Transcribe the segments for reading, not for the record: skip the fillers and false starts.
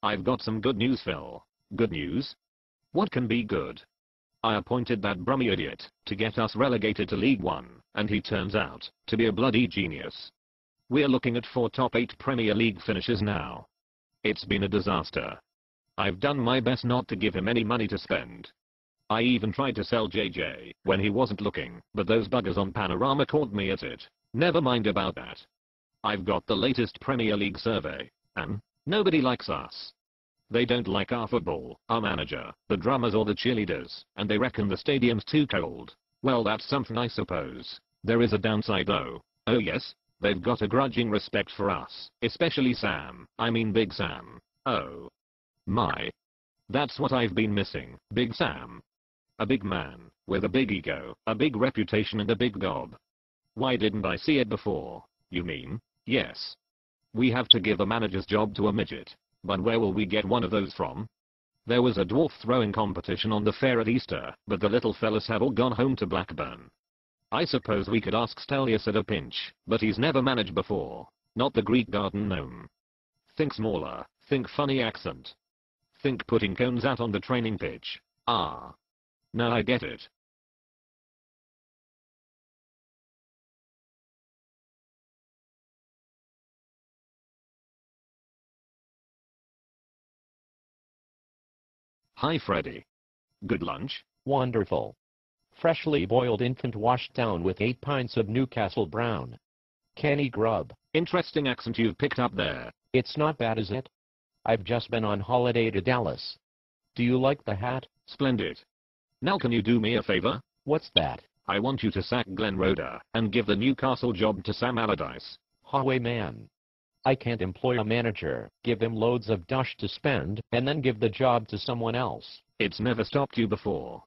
I've got some good news, Phil. Good news? What can be good? I appointed that Brummy idiot to get us relegated to League One, and he turns out to be a bloody genius. We're looking at 4 top 8 Premier League finishes now. It's been a disaster. I've done my best not to give him any money to spend. I even tried to sell JJ when he wasn't looking, but those buggers on Panorama caught me at it. Never mind about that. I've got the latest Premier League survey, and nobody likes us. They don't like our football, our manager, the drummers or the cheerleaders, and they reckon the stadium's too cold. Well, that's something, I suppose. There is a downside though. Oh yes, they've got a grudging respect for us, especially Sam, I mean Big Sam. Oh my. That's what I've been missing, Big Sam. A big man, with a big ego, a big reputation and a big gob. Why didn't I see it before, you mean? Yes. We have to give a manager's job to a midget. But where will we get one of those from? There was a dwarf throwing competition on the fair at Easter, but the little fellas have all gone home to Blackburn. I suppose we could ask Stelius at a pinch, but he's never managed before. Not the Greek garden gnome. Think smaller, think funny accent. Think putting cones out on the training pitch. Ah. Now I get it. Hi Freddy. Good lunch? Wonderful. Freshly boiled infant washed down with 8 pints of Newcastle brown. Kenny grub. Interesting accent you've picked up there. It's not bad, is it? I've just been on holiday to Dallas. Do you like the hat? Splendid. Now can you do me a favor? What's that? I want you to sack Glenn Roeder and give the Newcastle job to Sam Allardyce. Highwayman. I can't employ a manager, give him loads of dosh to spend, and then give the job to someone else. It's never stopped you before.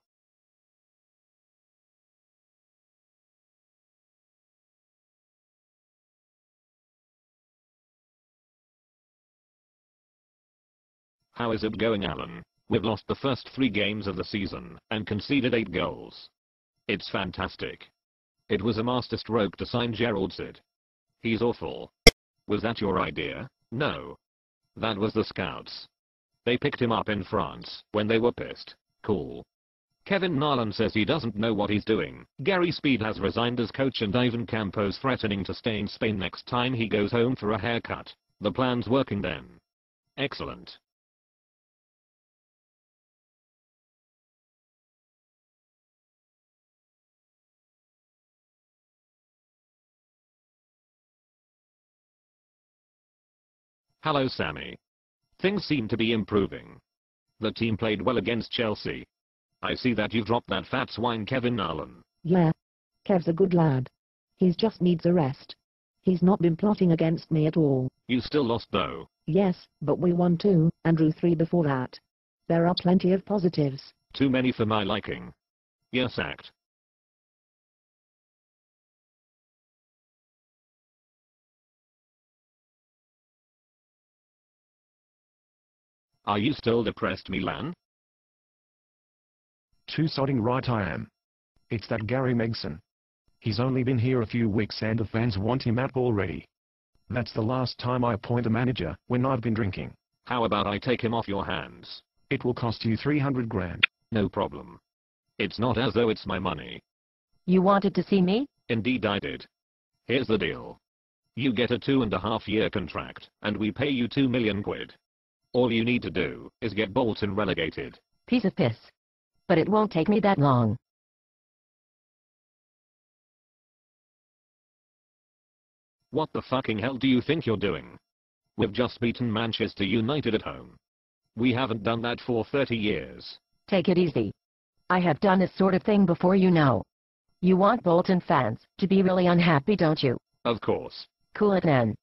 How is it going, Alan? We've lost the first 3 games of the season and conceded 8 goals. It's fantastic. It was a masterstroke to sign Gerald Sid. He's awful. Was that your idea? No. That was the scouts. They picked him up in France when they were pissed. Cool. Kevin Nolan says he doesn't know what he's doing. Gary Speed has resigned as coach and Ivan Campo's threatening to stay in Spain next time he goes home for a haircut. The plan's working then. Excellent. Hello Sammy. Things seem to be improving. The team played well against Chelsea. I see that you've dropped that fat swine Kevin Nolan. Yeah. Kev's a good lad. He just needs a rest. He's not been plotting against me at all. You still lost though. Yes, but we won 2, and drew 3 before that. There are plenty of positives. Too many for my liking. You're sacked. Are you still depressed, Milan? Too sodding right I am. It's that Gary Megson. He's only been here a few weeks and the fans want him out already. That's the last time I appoint a manager when I've been drinking. How about I take him off your hands? It will cost you 300 grand. No problem. It's not as though it's my money. You wanted to see me? Indeed I did. Here's the deal. You get a 2.5-year contract, and we pay you 2 million quid. All you need to do is get Bolton relegated. Piece of piss. But it won't take me that long. What the fucking hell do you think you're doing? We've just beaten Manchester United at home. We haven't done that for 30 years. Take it easy. I have done this sort of thing before, you know. You want Bolton fans to be really unhappy, don't you? Of course. Cool it then.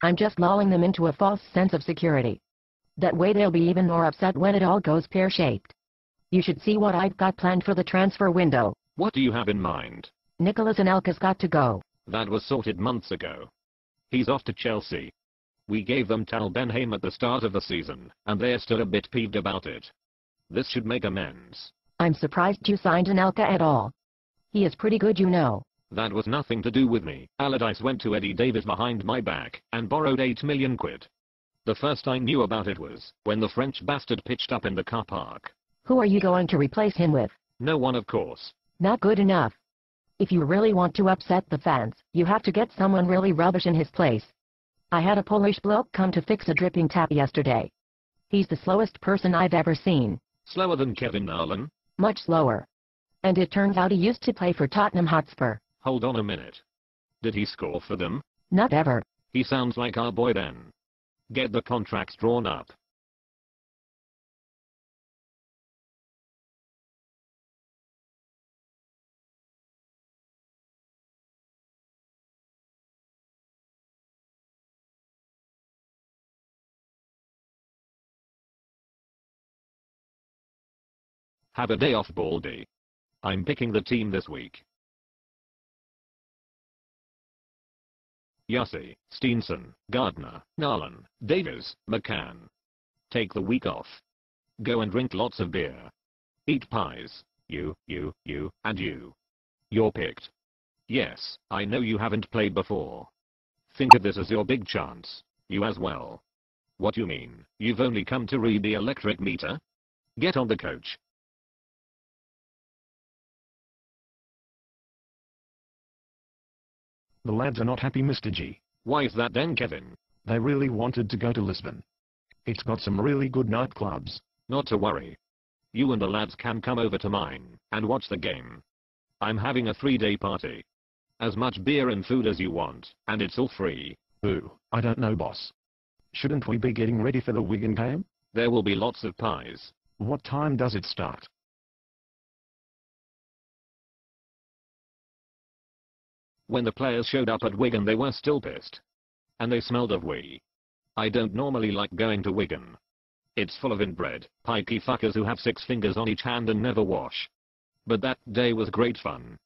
I'm just lulling them into a false sense of security. That way they'll be even more upset when it all goes pear-shaped. You should see what I've got planned for the transfer window. What do you have in mind? Nicholas Anelka's got to go. That was sorted months ago. He's off to Chelsea. We gave them Tal Benhaim at the start of the season, and they're still a bit peeved about it. This should make amends. I'm surprised you signed Anelka at all. He is pretty good, you know. That was nothing to do with me. Allardyce went to Eddie Davis behind my back and borrowed 8 million quid. The first I knew about it was when the French bastard pitched up in the car park. Who are you going to replace him with? No one, of course. Not good enough. If you really want to upset the fans, you have to get someone really rubbish in his place. I had a Polish bloke come to fix a dripping tap yesterday. He's the slowest person I've ever seen. Slower than Kevin Nolan? Much slower. And it turns out he used to play for Tottenham Hotspur. Hold on a minute. Did he score for them? Not ever. He sounds like our boy then. Get the contracts drawn up. Have a day off, Baldy. I'm picking the team this week. Yossi, Steenson, Gardner, Nolan, Davis, McCann. Take the week off. Go and drink lots of beer. Eat pies. You, and you. You're picked. Yes, I know you haven't played before. Think of this as your big chance. You as well. What you mean, you've only come to read the electric meter? Get on the coach. The lads are not happy, Mr. G. Why is that then, Kevin? They really wanted to go to Lisbon. It's got some really good nightclubs. Not to worry. You and the lads can come over to mine and watch the game. I'm having a 3-day party. As much beer and food as you want, and it's all free. Ooh, I don't know, boss. Shouldn't we be getting ready for the Wigan game? There will be lots of pies. What time does it start? When the players showed up at Wigan, they were still pissed. And they smelled of wee. I don't normally like going to Wigan. It's full of inbred, pikey fuckers who have 6 fingers on each hand and never wash. But that day was great fun.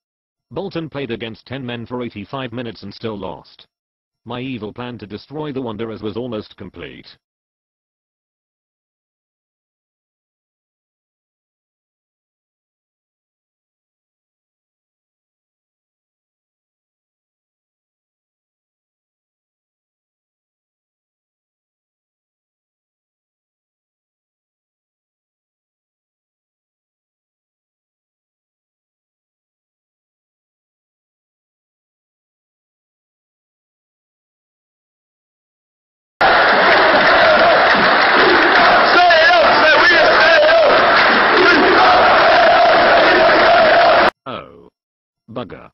Bolton played against 10 men for 85 minutes and still lost. My evil plan to destroy the Wanderers was almost complete. Oh. Bugger.